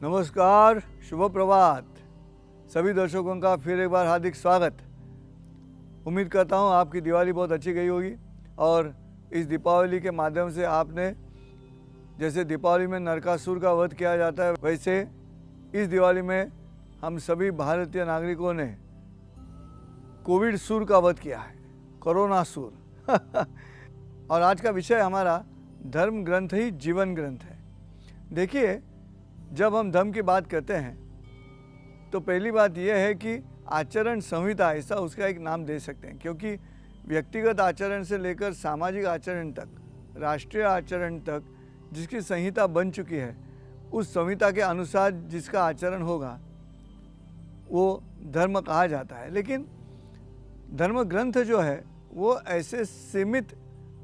नमस्कार, शुभ प्रभात। सभी दर्शकों का फिर एक बार हार्दिक स्वागत। उम्मीद करता हूँ आपकी दिवाली बहुत अच्छी गई होगी और इस दीपावली के माध्यम से आपने, जैसे दीपावली में नरकासुर का वध किया जाता है, वैसे इस दिवाली में हम सभी भारतीय नागरिकों ने कोविड सुर का वध किया है, कोरोना सुर। और आज का विषय हमारा धर्म ग्रंथ ही जीवन ग्रंथ है। देखिए, जब हम धर्म की बात करते हैं तो पहली बात यह है कि आचरण संहिता, ऐसा उसका एक नाम दे सकते हैं, क्योंकि व्यक्तिगत आचरण से लेकर सामाजिक आचरण तक, राष्ट्रीय आचरण तक जिसकी संहिता बन चुकी है, उस संहिता के अनुसार जिसका आचरण होगा वो धर्म कहा जाता है। लेकिन धर्म ग्रंथ जो है वो ऐसे सीमित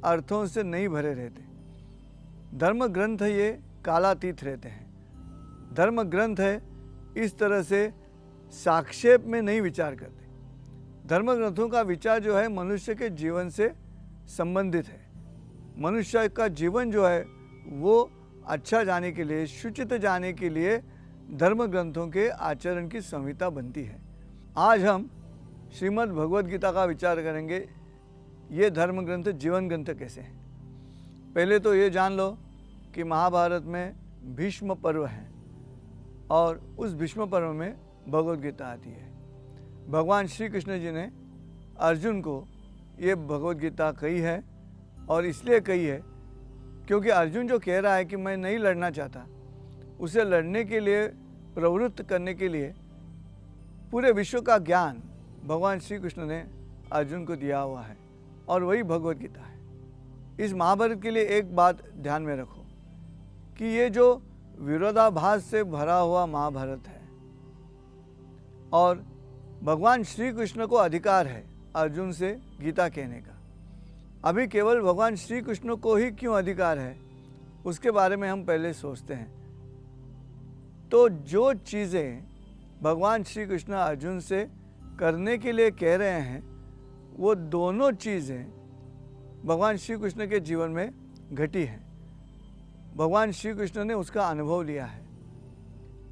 अर्थों से नहीं भरे रहते। धर्म ग्रंथ ये कालातीत रहते हैं। धर्म ग्रंथ है इस तरह से साक्षेप में नहीं विचार करते। धर्म ग्रंथों का विचार जो है मनुष्य के जीवन से संबंधित है। मनुष्य का जीवन जो है वो अच्छा जाने के लिए, शुचित जाने के लिए धर्म ग्रंथों के आचरण की संहिता बनती है। आज हम श्रीमद् भगवद गीता का विचार करेंगे। ये धर्म ग्रंथ जीवन ग्रंथ कैसे हैं। पहले तो ये जान लो कि महाभारत में भीष्म पर्व है और उस भीष्म पर्व में भगवद गीता आती है। भगवान श्री कृष्ण जी ने अर्जुन को ये भगवद गीता कही है, और इसलिए कही है क्योंकि अर्जुन जो कह रहा है कि मैं नहीं लड़ना चाहता, उसे लड़ने के लिए प्रवृत्त करने के लिए पूरे विश्व का ज्ञान भगवान श्री कृष्ण ने अर्जुन को दिया हुआ है, और वही भगवद गीता है। इस महाभारत के लिए एक बात ध्यान में रखो कि ये जो विरोधाभास से भरा हुआ महाभारत है, और भगवान श्री कृष्ण को अधिकार है अर्जुन से गीता कहने का। अभी केवल भगवान श्री कृष्ण को ही क्यों अधिकार है, उसके बारे में हम पहले सोचते हैं। तो जो चीज़ें भगवान श्री कृष्ण अर्जुन से करने के लिए कह रहे हैं, वो दोनों चीज़ें भगवान श्री कृष्ण के जीवन में घटी हैं। भगवान श्री कृष्ण ने उसका अनुभव लिया है।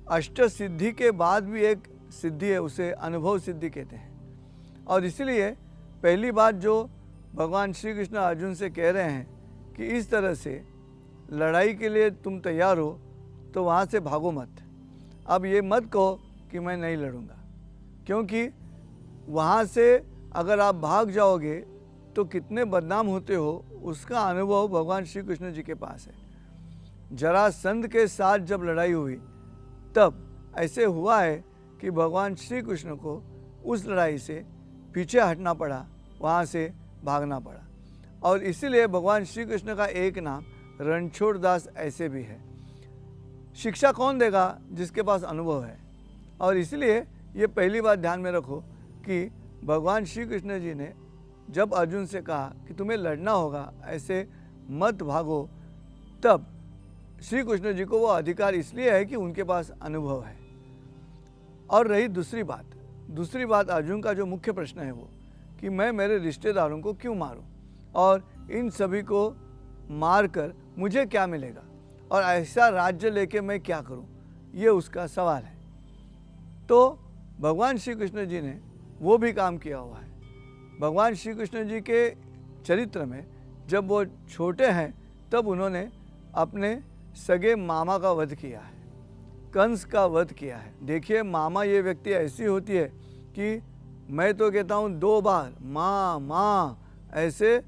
अष्ट सिद्धि के बाद भी एक सिद्धि है, उसे अनुभव सिद्धि कहते हैं। और इसलिए पहली बात जो भगवान श्री कृष्ण अर्जुन से कह रहे हैं कि इस तरह से लड़ाई के लिए तुम तैयार हो तो वहाँ से भागो मत। अब ये मत कहो कि मैं नहीं लड़ूंगा, क्योंकि वहाँ से अगर आप भाग जाओगे तो कितने बदनाम होते हो, उसका अनुभव भगवान श्री कृष्ण जी के पास है। जरासंध के साथ जब लड़ाई हुई तब ऐसे हुआ है कि भगवान श्री कृष्ण को उस लड़ाई से पीछे हटना पड़ा, वहाँ से भागना पड़ा। और इसीलिए भगवान श्री कृष्ण का एक नाम रणछोड़ दास ऐसे भी है। शिक्षा कौन देगा? जिसके पास अनुभव है। और इसलिए ये पहली बात ध्यान में रखो कि भगवान श्री कृष्ण जी ने जब अर्जुन से कहा कि तुम्हें लड़ना होगा, ऐसे मत भागो, तब श्री कृष्ण जी को वो अधिकार इसलिए है कि उनके पास अनुभव है। और रही दूसरी बात अर्जुन का जो मुख्य प्रश्न है वो कि मैं मेरे रिश्तेदारों को क्यों मारूं, और इन सभी को मारकर मुझे क्या मिलेगा, और ऐसा राज्य लेके मैं क्या करूं, ये उसका सवाल है। तो भगवान श्री कृष्ण जी ने वो भी काम किया हुआ है। भगवान श्री कृष्ण जी के चरित्र में जब वो छोटे हैं तब उन्होंने अपने सगे मामा का वध किया है, कंस का वध किया है। देखिए, मामा ये व्यक्ति ऐसी होती है कि मैं तो कहता हूँ 2 बार माँ माँ, ऐसे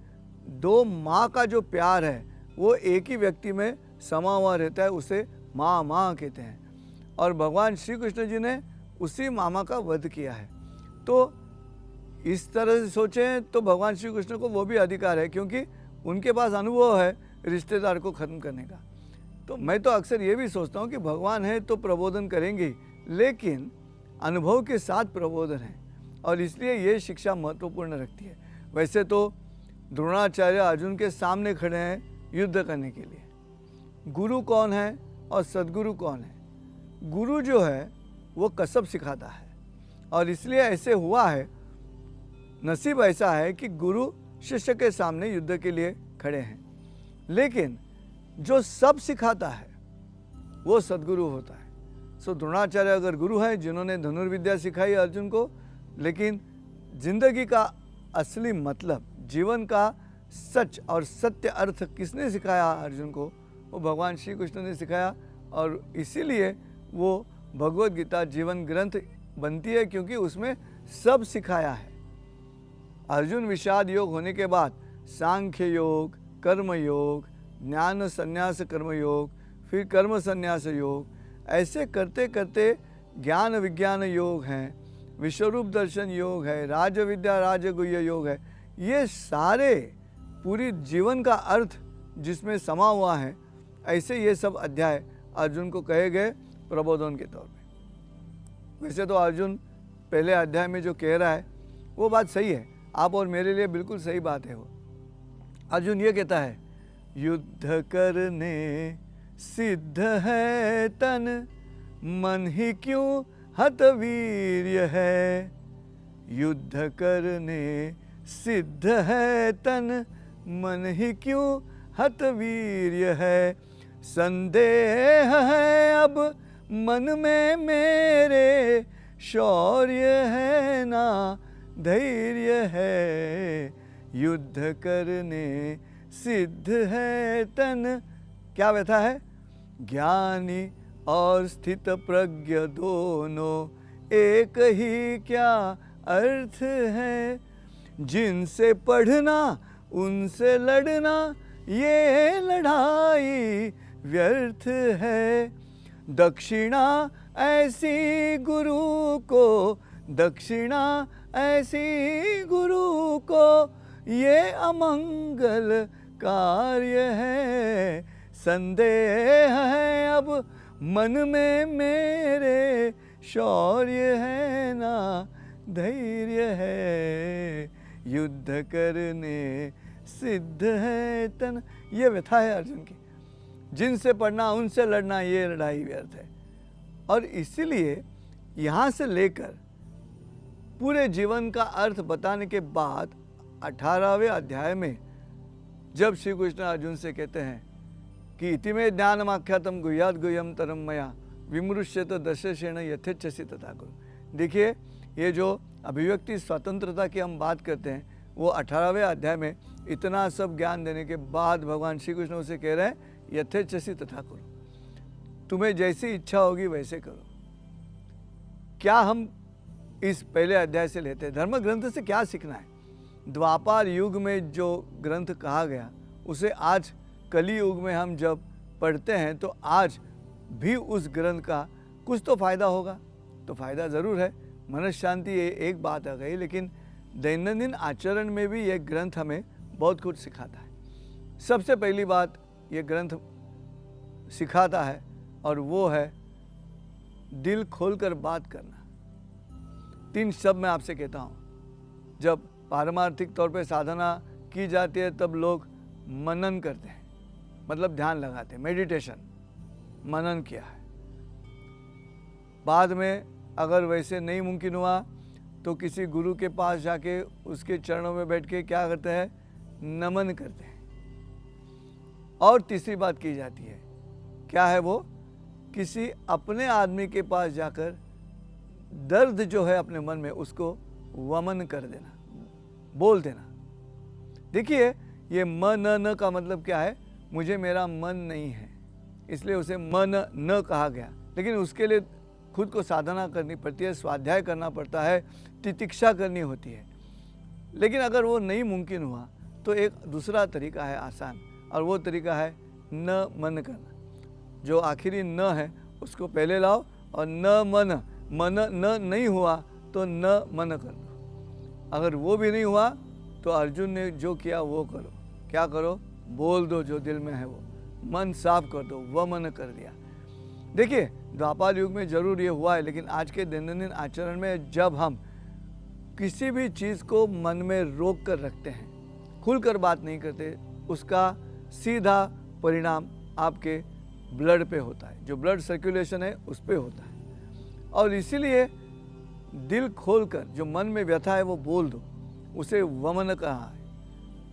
2 माँ का जो प्यार है वो एक ही व्यक्ति में समा हुआ रहता है, उसे माँ माँ कहते हैं। और भगवान श्री कृष्ण जी ने उसी मामा का वध किया है। तो इस तरह से सोचें तो भगवान श्री कृष्ण को वो भी अधिकार है, क्योंकि उनके पास अनुभव है रिश्तेदार को ख़त्म करने का। तो मैं तो अक्सर ये भी सोचता हूँ कि भगवान है तो प्रबोधन करेंगे ही, लेकिन अनुभव के साथ प्रबोधन है, और इसलिए ये शिक्षा महत्वपूर्ण रखती है। वैसे तो द्रोणाचार्य अर्जुन के सामने खड़े हैं युद्ध करने के लिए। गुरु कौन है और सद्गुरु कौन है? गुरु जो है वो कसब सिखाता है, और इसलिए ऐसे हुआ है, नसीब ऐसा है कि गुरु शिष्य के सामने युद्ध के लिए खड़े हैं। लेकिन जो सब सिखाता है वो सद्गुरु होता है। सो द्रोणाचार्य अगर गुरु हैं जिन्होंने धनुर्विद्या सिखाई अर्जुन को, लेकिन जिंदगी का असली मतलब, जीवन का सच और सत्य अर्थ किसने सिखाया अर्जुन को? वो भगवान श्री कृष्ण ने सिखाया। और इसीलिए वो भगवत गीता जीवन ग्रंथ बनती है, क्योंकि उसमें सब सिखाया है। अर्जुन विषाद योग होने के बाद सांख्य योग, कर्म योग, ज्ञान संन्यास कर्म योग, फिर कर्म संन्यास योग, ऐसे करते करते ज्ञान विज्ञान योग हैं, विश्वरूप दर्शन योग है, राज विद्या राजगुह्य योग है। ये सारे पूरी जीवन का अर्थ जिसमें समा हुआ है, ऐसे ये सब अध्याय अर्जुन को कहे गए प्रबोधन के तौर पे। वैसे तो अर्जुन पहले अध्याय में जो कह रहा है वो बात सही है, आप और मेरे लिए बिल्कुल सही बात है। वो अर्जुन ये कहता है, युद्ध करने सिद्ध है तन, मन ही क्यों हतवीर्य है। युद्ध करने सिद्ध है तन, मन ही क्यों हतवीर्य है। संदेह है अब मन में मेरे, शौर्य है ना धैर्य है। युद्ध करने सिद्ध है तन, क्या व्यथा है? ज्ञानी और स्थित प्रज्ञ दोनों एक ही क्या अर्थ है। जिनसे पढ़ना उनसे लड़ना, ये लड़ाई व्यर्थ है। दक्षिणा ऐसी गुरु को, दक्षिणा ऐसी गुरु को, ये अमंगल कार्य है। संदेह है अब मन में मेरे, शौर्य है ना धैर्य है। युद्ध करने सिद्ध है तन, ये व्यथा है अर्जुन की। जिनसे पढ़ना उनसे लड़ना, ये लड़ाई व्यर्थ है। और इसीलिए यहाँ से लेकर पूरे जीवन का अर्थ बताने के बाद 18वें अध्याय में जब श्री कृष्ण अर्जुन से कहते हैं कि इति में ज्ञानमाख्यातम गुह्यात गुह्यम तरम मया विमृश्यत दशेण यथेच्छसि तथा कुरु। देखिए, ये जो अभिव्यक्ति स्वतंत्रता की हम बात करते हैं, वो 18वें अध्याय में इतना सब ज्ञान देने के बाद भगवान श्री कृष्ण उसे कह रहे हैं, यथेच्छसि तथा कुरु, तुम्हें जैसी इच्छा होगी वैसे करो। क्या हम इस पहले अध्याय से लेते हैं? धर्म ग्रंथ से क्या सीखना है? द्वापार युग में जो ग्रंथ कहा गया, उसे आज कली युग में हम जब पढ़ते हैं तो आज भी उस ग्रंथ का कुछ तो फायदा होगा। तो फायदा ज़रूर है, मन शांति ये एक बात आ गई, लेकिन दैनंदिन आचरण में भी ये ग्रंथ हमें बहुत कुछ सिखाता है। सबसे पहली बात ये ग्रंथ सिखाता है और वो है दिल खोलकर बात करना। 3 शब्द मैं आपसे कहता हूँ। जब पारमार्थिक तौर पे साधना की जाती है तब लोग मनन करते हैं, मतलब ध्यान लगाते हैं, मेडिटेशन, मनन किया है। बाद में अगर वैसे नहीं मुमकिन हुआ तो किसी गुरु के पास जाके उसके चरणों में बैठ के क्या करते हैं? नमन करते हैं। और तीसरी बात की जाती है, क्या है वो? किसी अपने आदमी के पास जाकर दर्द जो है अपने मन में उसको वमन कर देना, बोल देना। देखिए, ये मन न का मतलब क्या है? मुझे मेरा मन नहीं है, इसलिए उसे मन न कहा गया। लेकिन उसके लिए खुद को साधना करनी पड़ती है, स्वाध्याय करना पड़ता है, तितिक्षा करनी होती है। लेकिन अगर वो नहीं मुमकिन हुआ तो एक दूसरा तरीका है आसान, और वो तरीका है न मन करना। जो आखिरी न है उसको पहले लाओ, और न मन, मन न नहीं हुआ तो न मन कर दो। अगर वो भी नहीं हुआ तो अर्जुन ने जो किया वो करो। क्या करो? बोल दो जो दिल में है वो, मन साफ कर दो, वह मन कर दिया। देखिए, द्वापार युग में जरूर ये हुआ है, लेकिन आज के दैनंदिन आचरण में जब हम किसी भी चीज़ को मन में रोक कर रखते हैं, खुलकर बात नहीं करते, उसका सीधा परिणाम आपके ब्लड पे होता है, जो ब्लड सर्कुलेशन है उस पे होता है। और इसीलिए दिल खोलकर जो मन में व्यथा है वो बोल दो, उसे वमन कहा है।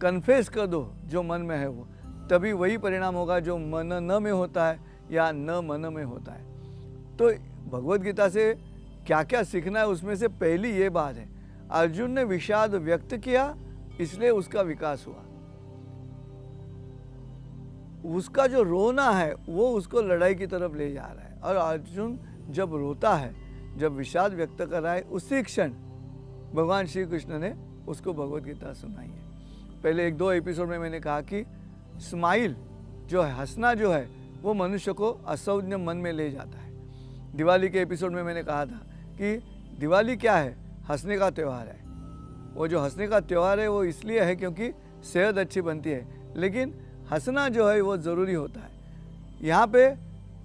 कन्फेस कर दो जो मन में है वो, तभी वही परिणाम होगा जो मन न में होता है या न मन में होता है। तो भगवत गीता से क्या क्या सीखना है उसमें से पहली ये बात है, अर्जुन ने विषाद व्यक्त किया इसलिए उसका विकास हुआ। उसका जो रोना है वो उसको लड़ाई की तरफ ले जा रहा है, और अर्जुन जब रोता है, जब विषाद व्यक्त कर रहा है, उसी क्षण भगवान श्री कृष्ण ने उसको भगवत गीता सुनाई है। पहले 1-2 एपिसोड में मैंने कहा कि स्माइल जो है, हंसना जो है, वो मनुष्य को असंज्ञ मन में ले जाता है। दिवाली के एपिसोड में मैंने कहा था कि दिवाली क्या है, हंसने का त्यौहार है। वो जो हंसने का त्यौहार है वो इसलिए है क्योंकि सेहत अच्छी बनती है, लेकिन हंसना जो है वो ज़रूरी होता है। यहाँ पे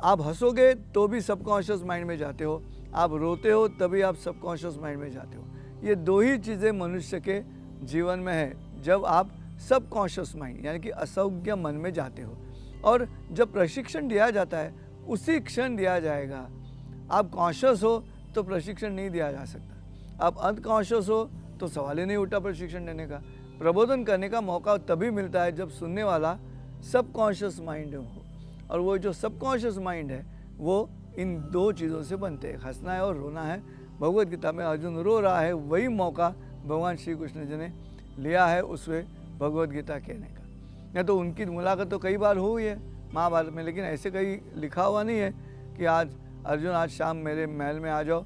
आप हंसोगे तो भी सबकॉन्शियस माइंड में जाते हो, आप रोते हो तभी आप सबकॉन्शियस माइंड में जाते हो। ये 2 ही चीज़ें मनुष्य के जीवन में है जब आप सबकॉन्शियस माइंड यानी कि असंज्ञ मन में जाते हो। और जब प्रशिक्षण दिया जाता है उसी क्षण दिया जाएगा। आप कॉन्शियस हो तो प्रशिक्षण नहीं दिया जा सकता, आप अनकॉन्शियस हो तो सवाल ही नहीं उठा प्रशिक्षण देने का। प्रबोधन करने का मौका तभी मिलता है जब सुनने वाला सबकॉन्शियस माइंड हो, और वो जो सबकॉन्शियस माइंड है वो इन 2 चीज़ों से बनते हैं, हंसना है और रोना है। भगवत गीता में अर्जुन रो रहा है, वही मौका भगवान श्री कृष्ण जी ने लिया है उसमें भगवत गीता कहने का। या तो उनकी मुलाकात तो कई बार हुई है महाभारत में, लेकिन ऐसे कहीं लिखा हुआ नहीं है कि आज अर्जुन आज शाम मेरे महल में आ जाओ,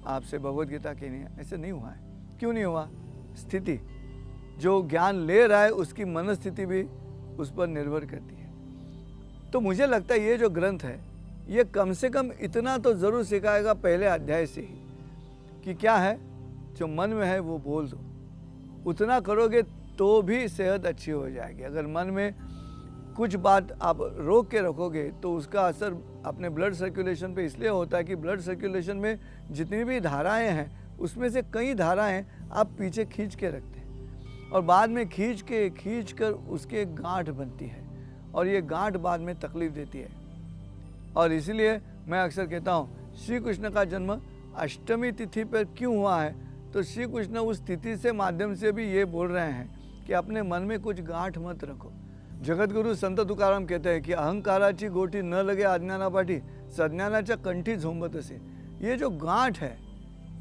आपसे भगवत गीता कहनी है। ऐसे नहीं हुआ है। क्यों नहीं हुआ? स्थिति, जो ज्ञान ले रहा है उसकी मनस्थिति भी उस पर निर्भर करती है। तो मुझे लगता है ये जो ग्रंथ है ये कम से कम इतना तो ज़रूर सिखाएगा पहले अध्याय से ही कि क्या है जो मन में है वो बोल दो। उतना करोगे तो भी सेहत अच्छी हो जाएगी। अगर मन में कुछ बात आप रोक के रखोगे तो उसका असर अपने ब्लड सर्कुलेशन पे इसलिए होता है कि ब्लड सर्कुलेशन में जितनी भी धाराएं हैं उसमें से कई धाराएं आप पीछे खींच के रखते हैं, और बाद में खींच कर उसके गांठ बनती है, और ये गांठ बाद में तकलीफ देती है। और इसीलिए मैं अक्सर कहता हूँ श्री कृष्ण का जन्म अष्टमी तिथि पर क्यों हुआ है, तो श्री कृष्ण उस तिथि से माध्यम से भी ये बोल रहे हैं कि अपने मन में कुछ गांठ मत रखो। जगत गुरु संत तुकाराम कहते हैं कि अहंकाराची गोठी न लगे अज्ञानापाठी, सज्ञानाच्या कंठी झोंबत असे। ये जो गांठ है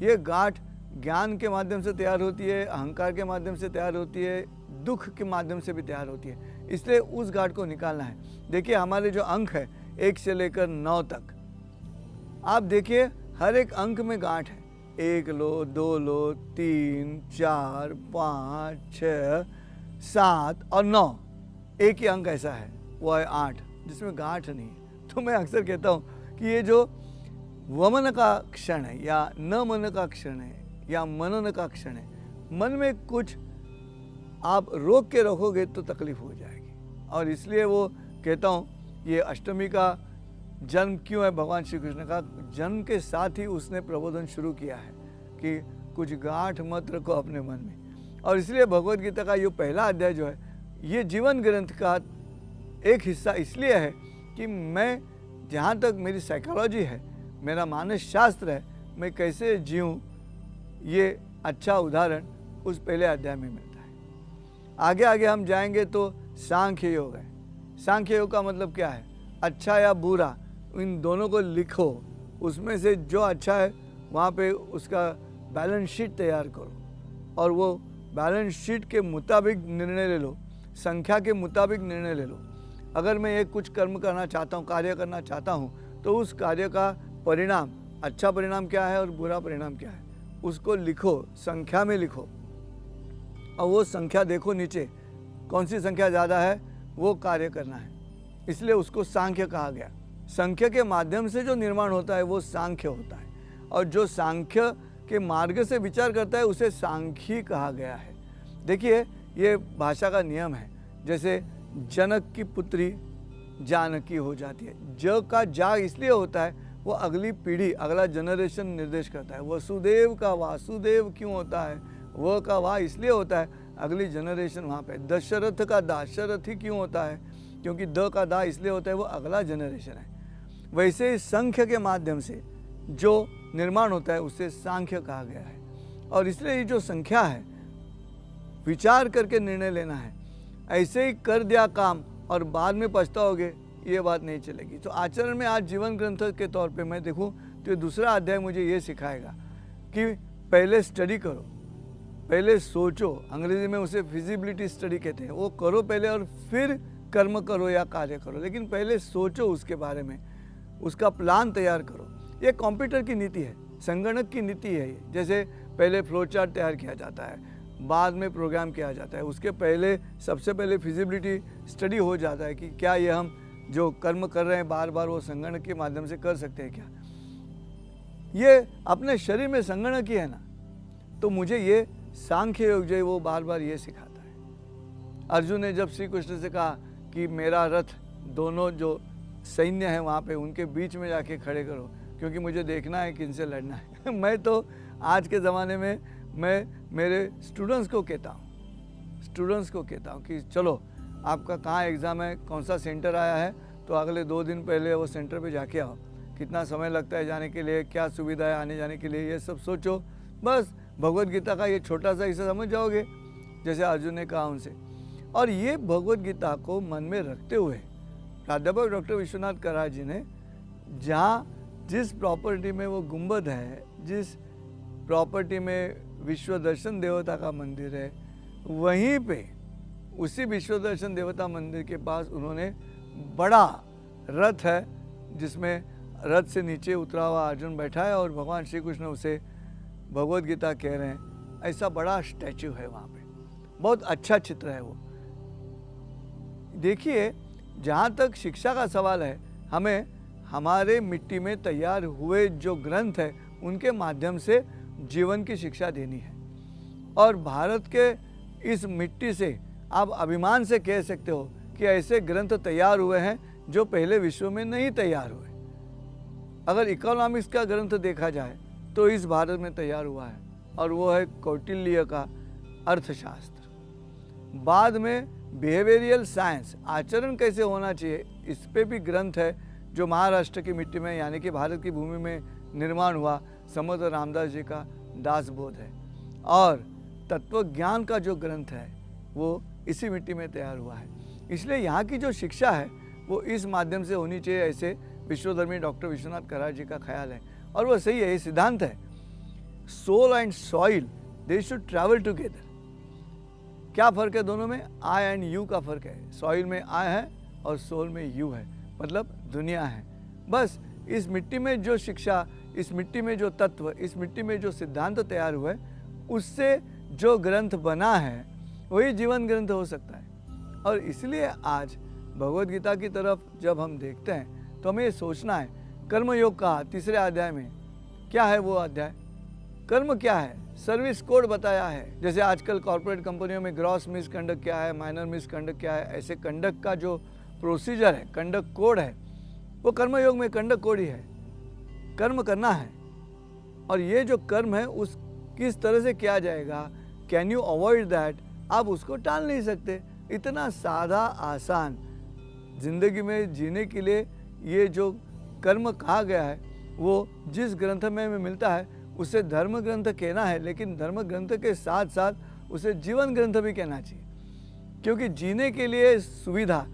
ये गांठ ज्ञान के माध्यम से तैयार होती है, अहंकार के माध्यम से तैयार होती है, दुख के माध्यम से भी तैयार होती है। इसलिए उस गांठ को निकालना है। देखिए हमारे जो अंक है 1 से लेकर 9 तक, आप देखिए हर एक अंक में गांठ है। 1 लो, 2 लो, 3, 4, 5, 6, 7 और 9। एक ही अंक ऐसा है वो है 8 जिसमें गांठ नहीं है। तो मैं अक्सर कहता हूँ कि ये जो वमन का क्षण है या न मन का क्षण है या मनन का क्षण है, मन में कुछ आप रोक के रखोगे तो तकलीफ हो जाएगी। और इसलिए वो कहता हूँ ये अष्टमी का जन्म क्यों है, भगवान श्री कृष्ण का जन्म के साथ ही उसने प्रबोधन शुरू किया है कि कुछ गांठ मत रखो अपने मन में। और इसलिए भगवत गीता का ये पहला अध्याय जो है ये जीवन ग्रंथ का एक हिस्सा इसलिए है कि मैं जहाँ तक मेरी साइकोलॉजी है, मेरा मानस शास्त्र है, मैं कैसे जीऊँ, ये अच्छा उदाहरण उस पहले अध्याय में मिलता है। आगे आगे हम जाएंगे तो सांख्य योग है। सांख्य योग का मतलब क्या है, अच्छा या बुरा इन दोनों को लिखो, उसमें से जो अच्छा है वहाँ पे उसका बैलेंस शीट तैयार करो, और वो बैलेंस शीट के मुताबिक निर्णय ले लो, संख्या के मुताबिक निर्णय ले लो। अगर मैं एक कुछ कर्म करना चाहता हूँ, कार्य करना चाहता हूँ, तो उस कार्य का परिणाम, अच्छा परिणाम क्या है और बुरा परिणाम क्या है, उसको लिखो, संख्या में लिखो, और वो संख्या देखो नीचे कौन सी संख्या ज़्यादा है वो कार्य करना है। इसलिए उसको सांख्य कहा गया। संख्या के माध्यम से जो निर्माण होता है वो सांख्य होता है, और जो सांख्य के मार्ग से विचार करता है उसे सांख्यी कहा गया है। देखिए ये भाषा का नियम है। जैसे जनक की पुत्री जानकी हो जाती है, ज का जा इसलिए होता है वो अगली पीढ़ी, अगला जनरेशन निर्देश करता है। वसुदेव का वासुदेव क्यों होता है, व का वा इसलिए होता है अगली जनरेशन वहाँ पे। दशरथ का दाशरथी क्यों होता है, क्योंकि द का दा इसलिए होता है वो अगला जनरेशन है। वैसे ही संख्य के माध्यम से जो निर्माण होता है उसे सांख्य कहा गया है। और इसलिए ये जो संख्या है विचार करके निर्णय लेना है। ऐसे ही कर दिया काम और बाद में पछताओगे, ये बात नहीं चलेगी। तो आचरण में आज जीवन ग्रंथ के तौर पे मैं देखूं तो ये दूसरा अध्याय मुझे ये सिखाएगा कि पहले स्टडी करो, पहले सोचो, अंग्रेजी में उसे फिजिबिलिटी स्टडी कहते हैं, वो करो पहले और फिर कर्म करो या कार्य करो, लेकिन पहले सोचो उसके बारे में, उसका प्लान तैयार करो। ये कंप्यूटर की नीति है, संगणक की नीति है ये। जैसे पहले फ्लो चार्ट तैयार किया जाता है, बाद में प्रोग्राम किया जाता है, उसके पहले सबसे पहले फिजिबिलिटी स्टडी हो जाता है कि क्या ये हम जो कर्म कर रहे हैं बार बार वो संगणक के माध्यम से कर सकते हैं क्या। ये अपने शरीर में संगणक ही है ना, तो मुझे ये सांख्य योग जो है वो बार बार ये सिखाता है। अर्जुन ने जब श्री कृष्ण से कहा कि मेरा रथ दोनों जो सैन्य है वहाँ पे उनके बीच में जाके खड़े करो, क्योंकि मुझे देखना है किनसे लड़ना है। मैं तो आज के ज़माने में मैं मेरे स्टूडेंट्स को कहता हूँ कि चलो आपका कहाँ एग्ज़ाम है, कौन सा सेंटर आया है, तो अगले 2 दिन पहले वो सेंटर पे जाके आओ, कितना समय लगता है जाने के लिए, क्या सुविधा है आने जाने के लिए, ये सब सोचो। बस भगवत गीता का ये छोटा सा हिस्सा समझ जाओगे, जैसे अर्जुन ने कहा उनसे। और ये भगवत गीता को मन में रखते हुए प्राध्यापक डॉक्टर विश्वनाथ कराड़ जी ने जहाँ जिस प्रॉपर्टी में वो गुंबद है, जिस प्रॉपर्टी में विश्व दर्शन देवता का मंदिर है, वहीं पे उसी विश्व दर्शन देवता मंदिर के पास उन्होंने बड़ा रथ है, जिसमें रथ से नीचे उतरा हुआ अर्जुन बैठा है और भगवान श्री कृष्ण उसे भगवत गीता कह रहे हैं। ऐसा बड़ा स्टैचू है वहाँ पे, बहुत अच्छा चित्र है वो। देखिए, जहाँ तक शिक्षा का सवाल है, हमें हमारे मिट्टी में तैयार हुए जो ग्रंथ है उनके माध्यम से जीवन की शिक्षा देनी है। और भारत के इस मिट्टी से आप अभिमान से कह सकते हो कि ऐसे ग्रंथ तैयार हुए हैं जो पहले विश्व में नहीं तैयार हुए। अगर इकोनॉमिक्स का ग्रंथ देखा जाए तो इस भारत में तैयार हुआ है, और वो है कौटिल्य का अर्थशास्त्र। बाद में बिहेवियरल साइंस, आचरण कैसे होना चाहिए, इस पे भी ग्रंथ है जो महाराष्ट्र की मिट्टी में यानी कि भारत की भूमि में निर्माण हुआ, समर्थ रामदास जी का दासबोध है। और तत्व ज्ञान का जो ग्रंथ है वो इसी मिट्टी में तैयार हुआ है। इसलिए यहाँ की जो शिक्षा है वो इस माध्यम से होनी चाहिए, ऐसे विश्वधर्मी डॉक्टर विश्वनाथ कराड़ जी का ख्याल है। और वो सही है, ये सिद्धांत है। Soul and soil they should travel together. क्या फ़र्क है दोनों में? आई एंड यू का फ़र्क है। सॉइल में आई है और सोल में यू है, मतलब दुनिया है। बस इस मिट्टी में जो शिक्षा, इस मिट्टी में जो तत्व, इस मिट्टी में जो सिद्धांत तैयार हुए, उससे जो ग्रंथ बना है वही जीवन ग्रंथ हो सकता है। और इसलिए आज भगवत गीता की तरफ जब हम देखते हैं तो हमें ये सोचना है, कर्मयोग का 3 अध्याय में क्या है वो अध्याय? कर्म क्या है? सर्विस कोड बताया है। जैसे आजकल कॉर्पोरेट कंपनियों में ग्रॉस मिसकंडक्ट क्या है, माइनर मिसकंडक्ट क्या है, ऐसे कंडक्ट का जो प्रोसीजर है, कंडक्ट कोड है, वो कर्मयोग में कंडक्ट कोड ही है। कर्म करना है, और ये जो कर्म है उस किस तरह से किया जाएगा, कैन यू अवॉइड दैट, आप उसको टाल नहीं सकते। इतना सादा आसान जिंदगी में जीने के लिए ये जो कर्म कहा गया है वो जिस ग्रंथ में मिलता है उसे धर्म ग्रंथ कहना है, लेकिन धर्म ग्रंथ के साथ साथ उसे जीवन ग्रंथ भी कहना चाहिए, क्योंकि जीने के लिए सुविधा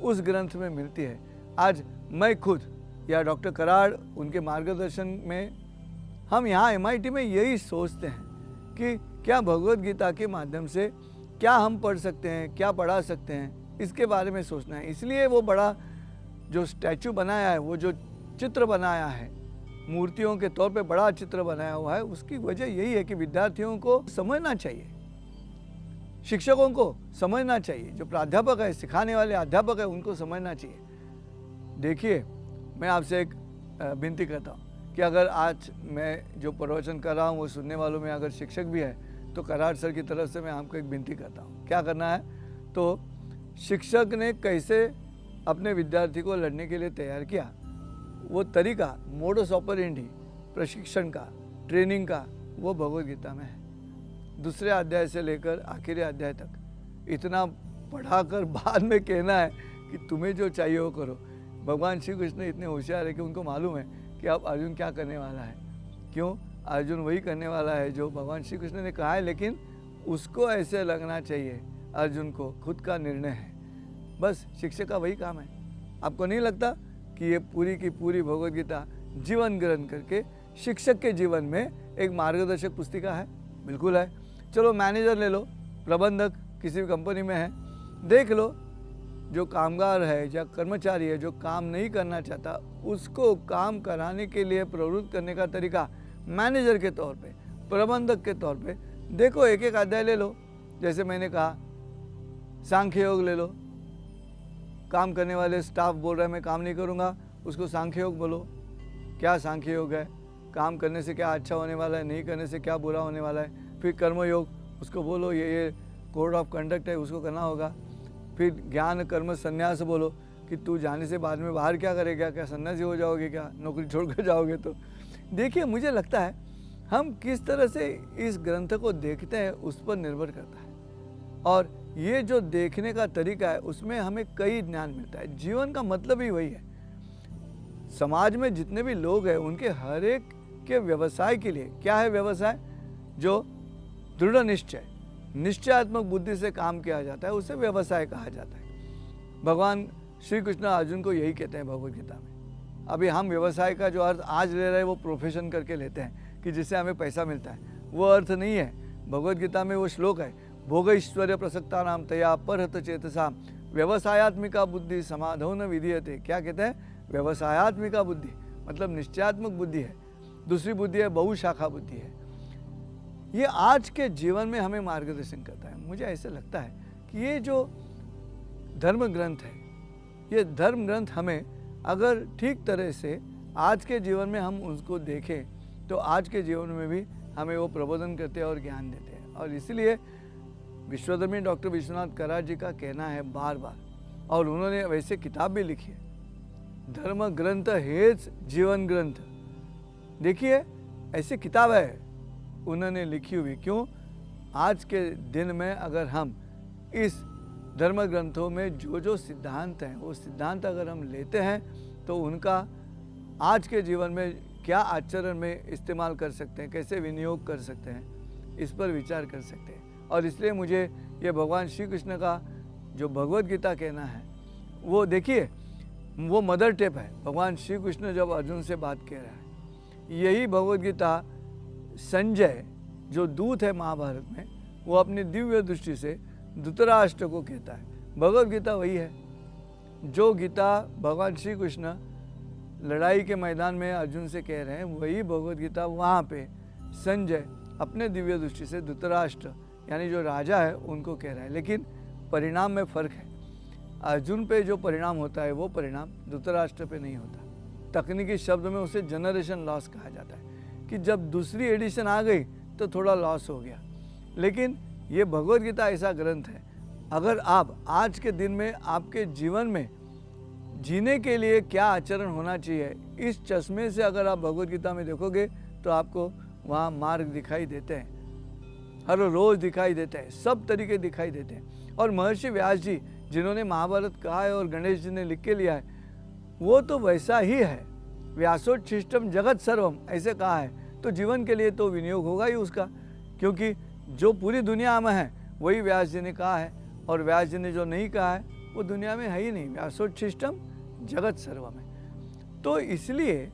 उस ग्रंथ में मिलती है। आज मैं खुद या डॉक्टर कराड़ उनके मार्गदर्शन में हम यहाँ MIT में यही सोचते हैं कि क्या भगवत गीता के माध्यम से क्या हम पढ़ सकते हैं, क्या पढ़ा सकते हैं, इसके बारे में सोचना है। इसलिए वो बड़ा जो स्टैचू बनाया है, वो जो चित्र बनाया है, मूर्तियों के तौर पे बड़ा चित्र बनाया हुआ है, उसकी वजह यही है कि विद्यार्थियों को समझना चाहिए, शिक्षकों को समझना चाहिए, जो प्राध्यापक है, सिखाने वाले अध्यापक है, उनको समझना चाहिए। देखिए, मैं आपसे एक विनती करता हूँ कि अगर आज मैं जो प्रवचन कर रहा हूँ वो सुनने वालों में अगर शिक्षक भी है तो कराड़ सर की तरफ से मैं आपको एक विनती करता हूँ। क्या करना है? तो शिक्षक ने कैसे अपने विद्यार्थी को लड़ने के लिए तैयार किया, वो तरीका, मोडस ऑपरेंडी, प्रशिक्षण का, ट्रेनिंग का, वो भगवत गीता में है। 2 अध्याय से लेकर आखिरी अध्याय तक इतना पढ़ाकर बाद में कहना है कि तुम्हें जो चाहिए वो करो। भगवान श्री कृष्ण इतने होशियार है कि उनको मालूम है कि अब अर्जुन क्या करने वाला है। क्यों? अर्जुन वही करने वाला है जो भगवान श्री कृष्ण ने कहा है, लेकिन उसको ऐसे लगना चाहिए अर्जुन को खुद का निर्णय है। बस शिक्षक का वही काम है। आपको नहीं लगता कि ये पूरी की पूरी भगवत गीता जीवन ग्रंथ करके शिक्षक के जीवन में एक मार्गदर्शक पुस्तिका है, बिल्कुल है। चलो मैनेजर ले लो, प्रबंधक किसी भी कंपनी में है, देख लो जो कामगार है या कर्मचारी है जो काम नहीं करना चाहता, उसको काम कराने के लिए प्रवृत्त करने का तरीका मैनेजर के तौर पे, प्रबंधक के तौर पे देखो। एक एक अध्याय ले लो। जैसे मैंने कहा सांख्य योग ले लो, काम करने वाले स्टाफ बोल रहा है मैं काम नहीं करूँगा, उसको सांख्य योग बोलो। क्या सांख्य योग है, काम करने से क्या अच्छा होने वाला है, नहीं करने से क्या बुरा होने वाला है। फिर कर्मयोग, उसको बोलो ये कोड ऑफ कंडक्ट है, उसको करना होगा। फिर ज्ञान कर्म संन्यास बोलो कि तू जाने से बाद में बाहर क्या करेगा, क्या सन्यासी हो जाओगे, क्या नौकरी छोड़कर जाओगे। तो देखिए मुझे लगता है हम किस तरह से इस ग्रंथ को देखते हैं उस पर निर्भर करता है, और ये जो देखने का तरीका है उसमें हमें कई ज्ञान मिलता है। जीवन का मतलब ही वही है। समाज में जितने भी लोग हैं उनके हर एक के व्यवसाय के लिए क्या है व्यवसाय, जो दृढ़ निश्चय, निश्चयात्मक बुद्धि से काम किया जाता है, उसे व्यवसाय कहा जाता है। भगवान श्री कृष्ण अर्जुन को यही कहते हैं भगवद गीता में। अभी हम व्यवसाय का जो अर्थ आज ले रहे हैं वो प्रोफेशन करके लेते हैं कि जिससे हमें पैसा मिलता है, वो अर्थ नहीं है। भगवद गीता में वो श्लोक है, भोग ऐश्वर्य प्रसक्ता नाम तया परहत चेतसा व्यवसायत्मिका बुद्धि समाधो न विधीयते। क्या कहते हैं, व्यवसायत्मिका बुद्धि मतलब निश्चयात्मक बुद्धि है, दूसरी बुद्धि है बहुशाखा बुद्धि है। ये आज के जीवन में हमें मार्गदर्शन करता है। मुझे ऐसे लगता है कि ये जो धर्म ग्रंथ है, ये धर्म ग्रंथ हमें अगर ठीक तरह से आज के जीवन में हम उसको देखें तो आज के जीवन में भी हमें वो प्रबोधन करते हैं और ज्ञान देते हैं। और इसलिए विश्वधर्मी डॉक्टर विश्वनाथ करार जी का कहना है बार बार, और उन्होंने वैसे किताब भी लिखी है, धर्म ग्रंथ हेज जीवन ग्रंथ। देखिए ऐसी किताब है उन्होंने लिखी हुई। क्यों, आज के दिन में अगर हम इस धर्म ग्रंथों में जो जो सिद्धांत हैं वो सिद्धांत अगर हम लेते हैं तो उनका आज के जीवन में क्या आचरण में इस्तेमाल कर सकते हैं, कैसे विनियोग कर सकते हैं, इस पर विचार कर सकते हैं। और इसलिए मुझे ये भगवान श्री कृष्ण का जो भगवद गीता कहना है वो देखिए, वो मदर टेप है। भगवान श्री कृष्ण जब अर्जुन से बात कह रहा है, यही भगवद गीता संजय जो दूत है महाभारत में, वो अपनी दिव्य दृष्टि से धृतराष्ट्र को कहता है। भगवद गीता वही है जो गीता भगवान श्री कृष्ण लड़ाई के मैदान में अर्जुन से कह रहे हैं, वही भगवद गीता वहाँ पे संजय अपने दिव्य दृष्टि से धृतराष्ट्र यानी जो राजा है उनको कह रहा है। लेकिन परिणाम में फ़र्क है, अर्जुन पे जो परिणाम होता है वो परिणाम धृतराष्ट्र पे नहीं होता। तकनीकी शब्द में उसे जनरेशन लॉस कहा जाता है कि जब दूसरी एडिशन आ गई तो थोड़ा लॉस हो गया। लेकिन ये भगवद गीता ऐसा ग्रंथ है, अगर आप आज के दिन में आपके जीवन में जीने के लिए क्या आचरण होना चाहिए, इस चश्मे से अगर आप भगवद गीता में देखोगे तो आपको वहाँ मार्ग दिखाई देते हैं, हर रोज़ दिखाई देते हैं, सब तरीके दिखाई देते हैं। और महर्षि व्यास जी जिन्होंने महाभारत कहा है और गणेश जी ने लिख के लिया है, वो तो वैसा ही है। व्यासोच्छिष्टम जगत सर्वम ऐसे कहा है, तो जीवन के लिए तो विनियोग होगा ही उसका, क्योंकि जो पूरी दुनिया में है वही व्यास जी ने कहा है, और व्यास जी ने जो नहीं कहा है वो दुनिया में है ही नहीं। व्यासोच्छिष्टम जगत सर्वम है। तो इसलिए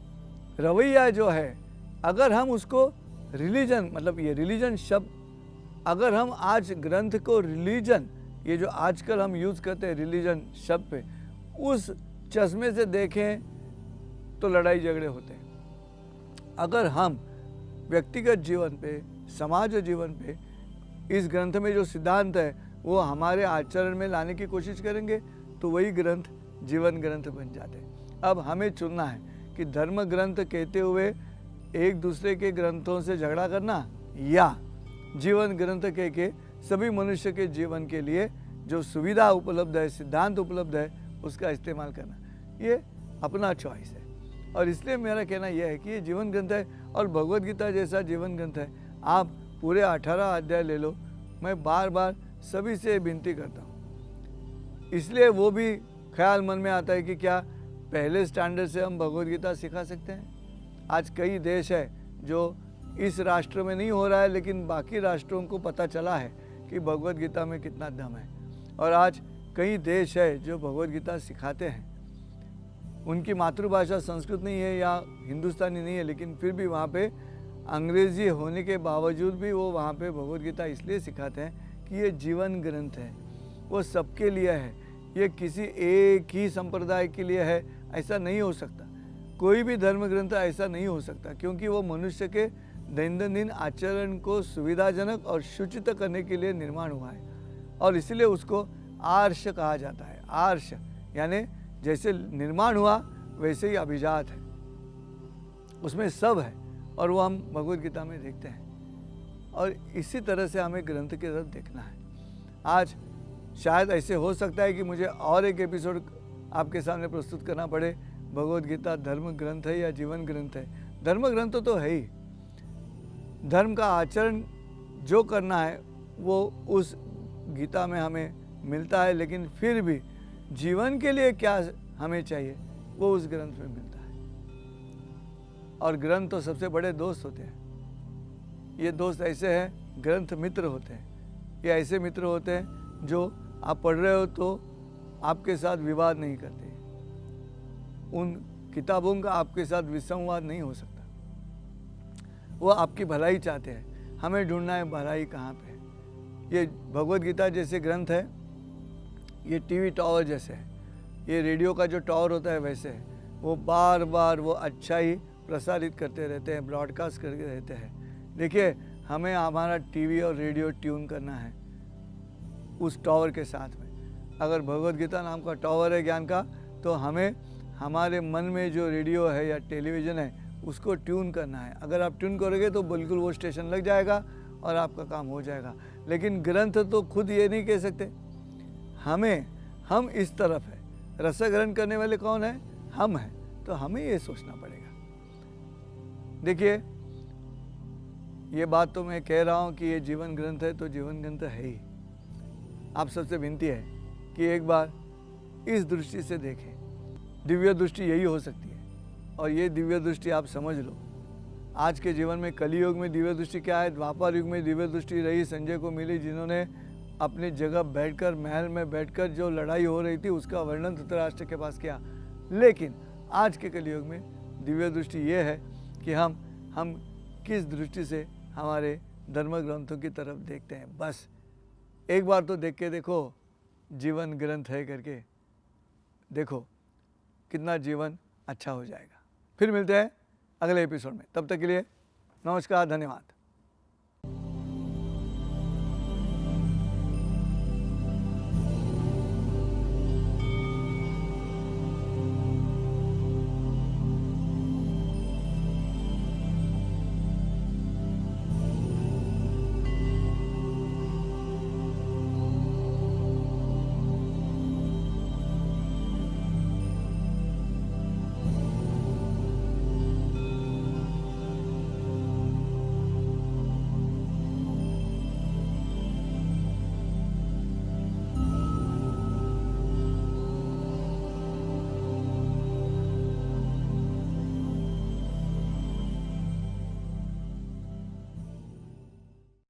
रवैया जो है, अगर हम उसको रिलीजन मतलब ये रिलीजन शब्द, अगर हम आज ग्रंथ को रिलीजन, ये जो आजकल हम यूज़ करते हैं रिलीजन शब्द पे, उस चश्मे से देखें तो लड़ाई झगड़े होते हैं। अगर हम व्यक्तिगत जीवन पे, समाज जीवन पे इस ग्रंथ में जो सिद्धांत है वो हमारे आचरण में लाने की कोशिश करेंगे तो वही ग्रंथ जीवन ग्रंथ बन जाते हैं। अब हमें चुनना है कि धर्म ग्रंथ कहते हुए एक दूसरे के ग्रंथों से झगड़ा करना, या जीवन ग्रंथ कह के सभी मनुष्य के जीवन के लिए जो सुविधा उपलब्ध है, सिद्धांत उपलब्ध है, उसका इस्तेमाल करना। ये अपना चॉइस है। और इसलिए मेरा कहना यह है कि ये जीवन ग्रंथ है, और भगवद गीता जैसा जीवन ग्रंथ है। आप पूरे 18 अध्याय ले लो। मैं बार बार सभी से विनती करता हूँ, इसलिए वो भी ख्याल मन में आता है कि क्या पहले स्टैंडर्ड से हम भगवद गीता सिखा सकते हैं। आज कई देश है जो इस राष्ट्र में नहीं हो रहा है, लेकिन बाकी राष्ट्रों को पता चला है कि भगवद गीता में कितना दम है, और आज कई देश है जो भगवद गीता सिखाते हैं। उनकी मातृभाषा संस्कृत नहीं है या हिंदुस्तानी नहीं है, लेकिन फिर भी वहाँ पे अंग्रेजी होने के बावजूद भी वो वहाँ पे भगवद गीता इसलिए सिखाते हैं कि ये जीवन ग्रंथ है, वो सबके लिए है, ये किसी एक ही संप्रदाय के लिए है ऐसा नहीं हो सकता। कोई भी धर्म ग्रंथ ऐसा नहीं हो सकता, क्योंकि वो मनुष्य के दैनंदिन आचरण को सुविधाजनक और शुचित करने के लिए निर्माण हुआ है, और इसलिए उसको आर्ष कहा जाता है। आर्ष यानी जैसे निर्माण हुआ वैसे ही अभिजात है, उसमें सब है, और वो हम भगवद गीता में देखते हैं। और इसी तरह से हमें ग्रंथ की तरफ देखना है। आज शायद ऐसे हो सकता है कि मुझे और एक एपिसोड आपके सामने प्रस्तुत करना पड़े, भगवद गीता धर्म ग्रंथ है या जीवन ग्रंथ है। धर्म ग्रंथ तो है ही, धर्म का आचरण जो करना है वो उस गीता में हमें मिलता है, लेकिन फिर भी जीवन के लिए क्या हमें चाहिए वो उस ग्रंथ में मिलता है। और ग्रंथ तो सबसे बड़े दोस्त होते हैं। ये दोस्त ऐसे हैं, ग्रंथ मित्र होते हैं। ये ऐसे मित्र होते हैं जो आप पढ़ रहे हो तो आपके साथ विवाद नहीं करते, उन किताबों का आपके साथ विसंवाद नहीं हो सकता, वो आपकी भलाई चाहते हैं। हमें ढूंढना है भलाई कहाँ पे है। ये भगवद गीता जैसे ग्रंथ है, ये टीवी टावर जैसे है, ये रेडियो का जो टावर होता है वैसे है। वो बार बार वो अच्छा ही प्रसारित करते रहते हैं, ब्रॉडकास्ट करते रहते हैं। देखिए, हमें हमारा टीवी और रेडियो ट्यून करना है उस टावर के साथ में। अगर भगवद गीता नाम का टावर है ज्ञान का, तो हमें हमारे मन में जो रेडियो है या टेलीविज़न है उसको ट्यून करना है। अगर आप ट्यून करोगे तो बिल्कुल वो स्टेशन लग जाएगा और आपका काम हो जाएगा। लेकिन ग्रंथ तो खुद ये नहीं कह सकते, हम इस तरफ है, रस ग्रहण करने वाले कौन है? हम हैं। तो हमें ये सोचना पड़ेगा। देखिए, ये बात तो मैं कह रहा हूँ कि ये जीवन ग्रंथ है, तो जीवन ग्रंथ है ही। आप सबसे विनती है कि एक बार इस दृष्टि से देखें। दिव्य दृष्टि यही हो सकती है, और ये दिव्य दृष्टि आप समझ लो। आज के जीवन में कलियुग में दिव्य दृष्टि क्या है? द्वापर युग में दिव्य दृष्टि रही संजय को मिली, जिन्होंने अपनी जगह बैठकर, महल में बैठकर जो लड़ाई हो रही थी उसका वर्णन धृतराष्ट्र के पास किया। लेकिन आज के कलियुग में दिव्य दृष्टि ये है कि हम किस दृष्टि से हमारे धर्म ग्रंथों की तरफ देखते हैं। बस एक बार तो देख के देखो, जीवन ग्रंथ है करके देखो, कितना जीवन अच्छा हो जाएगा। फिर मिलते हैं अगले एपिसोड में, तब तक के लिए नमस्कार, धन्यवाद।